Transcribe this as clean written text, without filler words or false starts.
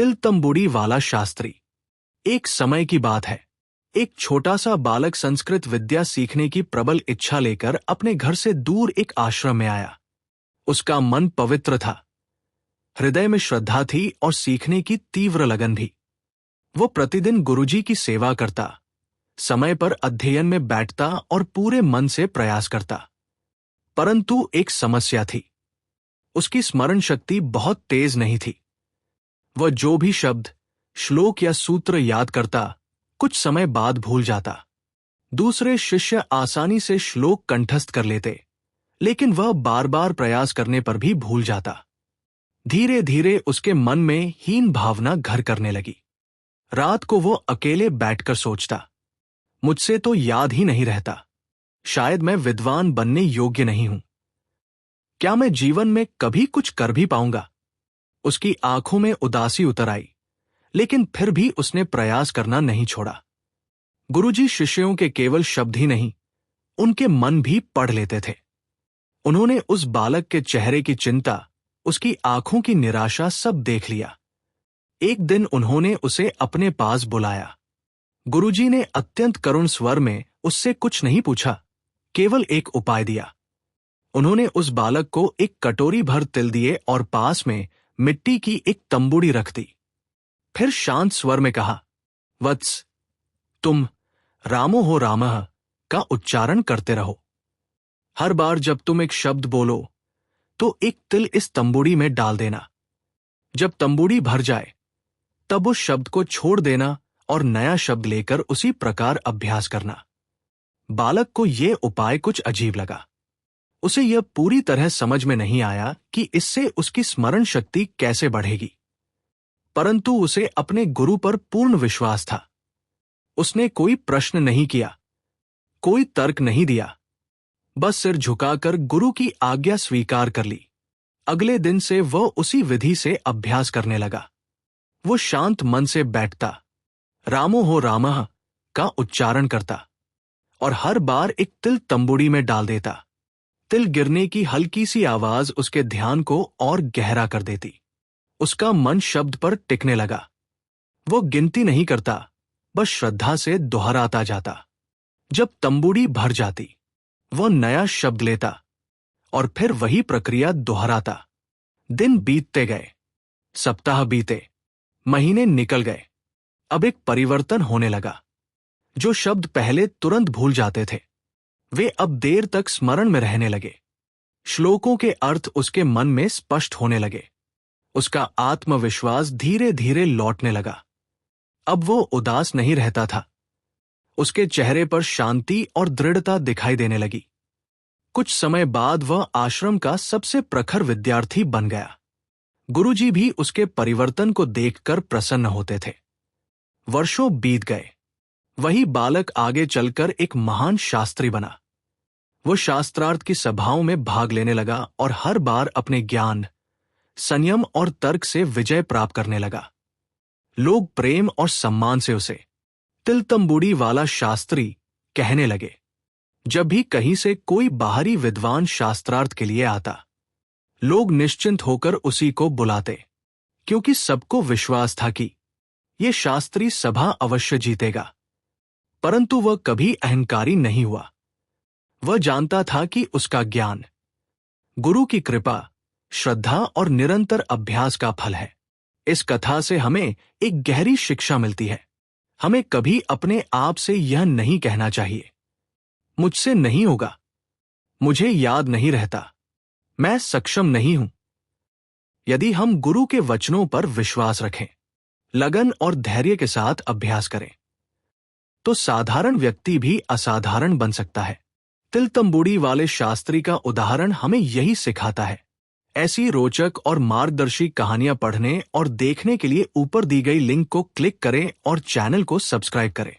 तिल तंबूड़ी वाला शास्त्री। एक समय की बात है। एक छोटा सा बालक संस्कृत विद्या सीखने की प्रबल इच्छा लेकर अपने घर से दूर एक आश्रम में आया। उसका मन पवित्र था, हृदय में श्रद्धा थी और सीखने की तीव्र लगन भी। वो प्रतिदिन गुरुजी की सेवा करता, समय पर अध्ययन में बैठता और पूरे मन से प्रयास करता। परंतु एक समस्या थी, उसकी स्मरण शक्ति बहुत तेज नहीं थी। वह जो भी शब्द, श्लोक या सूत्र याद करता, कुछ समय बाद भूल जाता। दूसरे शिष्य आसानी से श्लोक कंठस्थ कर लेते, लेकिन वह बार बार प्रयास करने पर भी भूल जाता। धीरे धीरे उसके मन में हीन भावना घर करने लगी। रात को वो अकेले बैठकर सोचता, मुझसे तो याद ही नहीं रहता, शायद मैं विद्वान बनने योग्य नहीं हूं। क्या मैं जीवन में कभी कुछ कर भी पाऊंगा? उसकी आंखों में उदासी उतर आई, लेकिन फिर भी उसने प्रयास करना नहीं छोड़ा। गुरुजी शिष्यों के केवल शब्द ही नहीं, उनके मन भी पढ़ लेते थे। उन्होंने उस बालक के चेहरे की चिंता, उसकी आंखों की निराशा सब देख लिया। एक दिन उन्होंने उसे अपने पास बुलाया। गुरुजी ने अत्यंत करुण स्वर में उससे कुछ नहीं पूछा, केवल एक उपाय दिया। उन्होंने उस बालक को एक कटोरी भर तिल दिए और पास में मिट्टी की एक तंबूड़ी रख दी। फिर शांत स्वर में कहा, वत्स, तुम रामो हो रामः का उच्चारण करते रहो। हर बार जब तुम एक शब्द बोलो तो एक तिल इस तंबूड़ी में डाल देना। जब तंबूड़ी भर जाए तब उस शब्द को छोड़ देना और नया शब्द लेकर उसी प्रकार अभ्यास करना। बालक को यह उपाय कुछ अजीब लगा। उसे यह पूरी तरह समझ में नहीं आया कि इससे उसकी स्मरण शक्ति कैसे बढ़ेगी, परंतु उसे अपने गुरु पर पूर्ण विश्वास था। उसने कोई प्रश्न नहीं किया, कोई तर्क नहीं दिया, बस सिर झुकाकर गुरु की आज्ञा स्वीकार कर ली। अगले दिन से वह उसी विधि से अभ्यास करने लगा। वो शांत मन से बैठता, रामो हो रामः का उच्चारण करता और हर बार एक तिल तंबूड़ी में डाल देता। तिल गिरने की हल्की सी आवाज उसके ध्यान को और गहरा कर देती। उसका मन शब्द पर टिकने लगा। वो गिनती नहीं करता, बस श्रद्धा से दोहराता जाता। जब तंबूड़ी भर जाती, वह नया शब्द लेता और फिर वही प्रक्रिया दोहराता। दिन बीतते गए, सप्ताह बीते, महीने निकल गए। अब एक परिवर्तन होने लगा। जो शब्द पहले तुरंत भूल जाते थे, वे अब देर तक स्मरण में रहने लगे। श्लोकों के अर्थ उसके मन में स्पष्ट होने लगे। उसका आत्मविश्वास धीरे धीरे लौटने लगा। अब वो उदास नहीं रहता था। उसके चेहरे पर शांति और दृढ़ता दिखाई देने लगी। कुछ समय बाद वह आश्रम का सबसे प्रखर विद्यार्थी बन गया। गुरुजी भी उसके परिवर्तन को देखकर प्रसन्न होते थे। वर्षों बीत गए। वही बालक आगे चलकर एक महान शास्त्री बना। वो शास्त्रार्थ की सभाओं में भाग लेने लगा और हर बार अपने ज्ञान, संयम और तर्क से विजय प्राप्त करने लगा। लोग प्रेम और सम्मान से उसे तिल तंबूड़ी वाला शास्त्री कहने लगे। जब भी कहीं से कोई बाहरी विद्वान शास्त्रार्थ के लिए आता, लोग निश्चिंत होकर उसी को बुलाते, क्योंकि सबको विश्वास था कि ये शास्त्री सभा अवश्य जीतेगा। परंतु वह कभी अहंकारी नहीं हुआ। वह जानता था कि उसका ज्ञान, गुरु की कृपा, श्रद्धा और निरंतर अभ्यास का फल है। इस कथा से हमें एक गहरी शिक्षा मिलती है। हमें कभी अपने आप से यह नहीं कहना चाहिए, मुझसे नहीं होगा, मुझे याद नहीं रहता, मैं सक्षम नहीं हूं। यदि हम गुरु के वचनों पर विश्वास रखें, लगन और धैर्य के साथ अभ्यास करें, तो साधारण व्यक्ति भी असाधारण बन सकता है। तिल तंबूड़ी वाले शास्त्री का उदाहरण हमें यही सिखाता है। ऐसी रोचक और मार्गदर्शी कहानियां पढ़ने और देखने के लिए ऊपर दी गई लिंक को क्लिक करें और चैनल को सब्सक्राइब करें।